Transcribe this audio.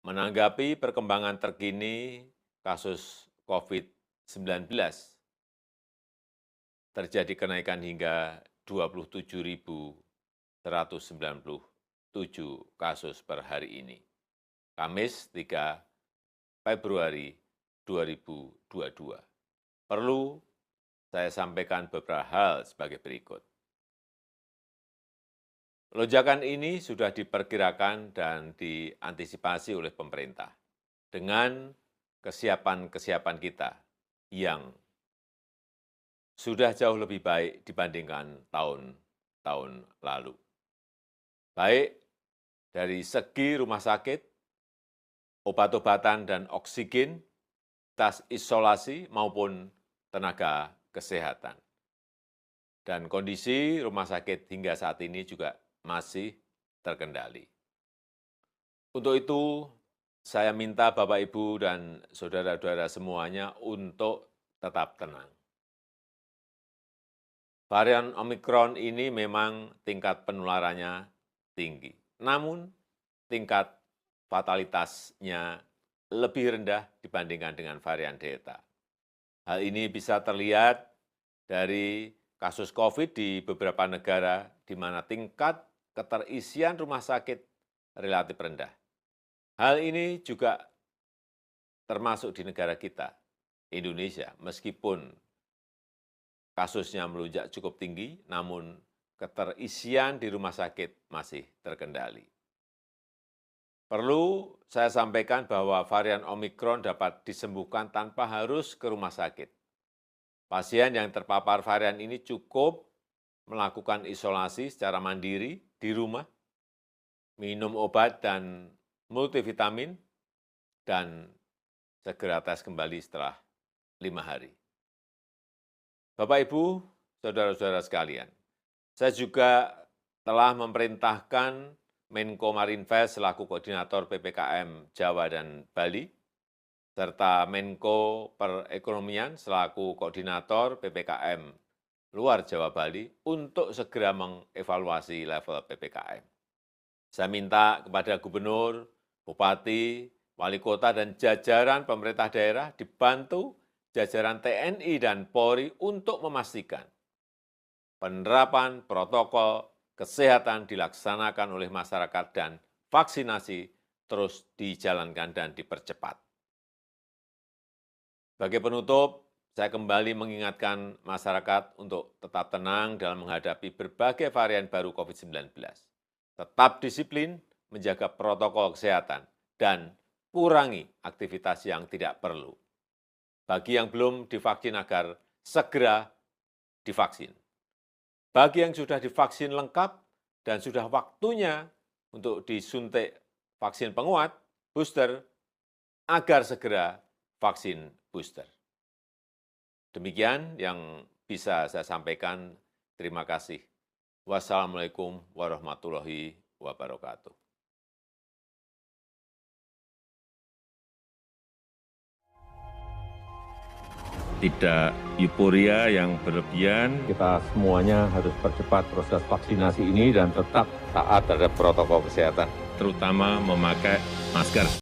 Menanggapi perkembangan terkini kasus COVID-19, terjadi kenaikan hingga 27.197 kasus per hari ini, Kamis 3 Februari 2022. Perlu saya sampaikan beberapa hal sebagai berikut. Lonjakan ini sudah diperkirakan dan diantisipasi oleh pemerintah dengan kesiapan-kesiapan kita yang sudah jauh lebih baik dibandingkan tahun-tahun lalu. Baik dari segi rumah sakit, obat-obatan dan oksigen, tas isolasi maupun tenaga kesehatan. Dan kondisi rumah sakit hingga saat ini juga masih terkendali. Untuk itu, saya minta Bapak, Ibu, dan saudara-saudara semuanya untuk tetap tenang. Varian Omikron ini memang tingkat penularannya tinggi, namun tingkat fatalitasnya lebih rendah dibandingkan dengan varian Delta. Hal ini bisa terlihat dari kasus COVID di beberapa negara di mana tingkat keterisian rumah sakit relatif rendah. Hal ini juga termasuk di negara kita, Indonesia, meskipun kasusnya melonjak cukup tinggi, namun keterisian di rumah sakit masih terkendali. Perlu saya sampaikan bahwa varian Omikron dapat disembuhkan tanpa harus ke rumah sakit. Pasien yang terpapar varian ini cukup melakukan isolasi secara mandiri di rumah, minum obat dan multivitamin, dan segera tes kembali setelah 5 hari. Bapak, Ibu, saudara-saudara sekalian, saya juga telah memerintahkan Menko Marinvest selaku koordinator PPKM Jawa dan Bali, serta Menko Perekonomian selaku koordinator PPKM luar Jawa Bali untuk segera mengevaluasi level PPKM. Saya minta kepada gubernur, bupati, wali kota, dan jajaran pemerintah daerah dibantu jajaran TNI dan Polri untuk memastikan penerapan protokol kesehatan dilaksanakan oleh masyarakat dan vaksinasi terus dijalankan dan dipercepat. Sebagai penutup, saya kembali mengingatkan masyarakat untuk tetap tenang dalam menghadapi berbagai varian baru COVID-19. Tetap disiplin, menjaga protokol kesehatan, dan kurangi aktivitas yang tidak perlu. Bagi yang belum divaksin agar segera divaksin. Bagi yang sudah divaksin lengkap dan sudah waktunya untuk disuntik vaksin penguat, booster, agar segera vaksin booster. Demikian yang bisa saya sampaikan. Terima kasih. Wassalamualaikum warahmatullahi wabarakatuh. Tidak euforia yang berlebihan. Kita semuanya harus percepat proses vaksinasi ini dan tetap taat terhadap protokol kesehatan. Terutama memakai masker.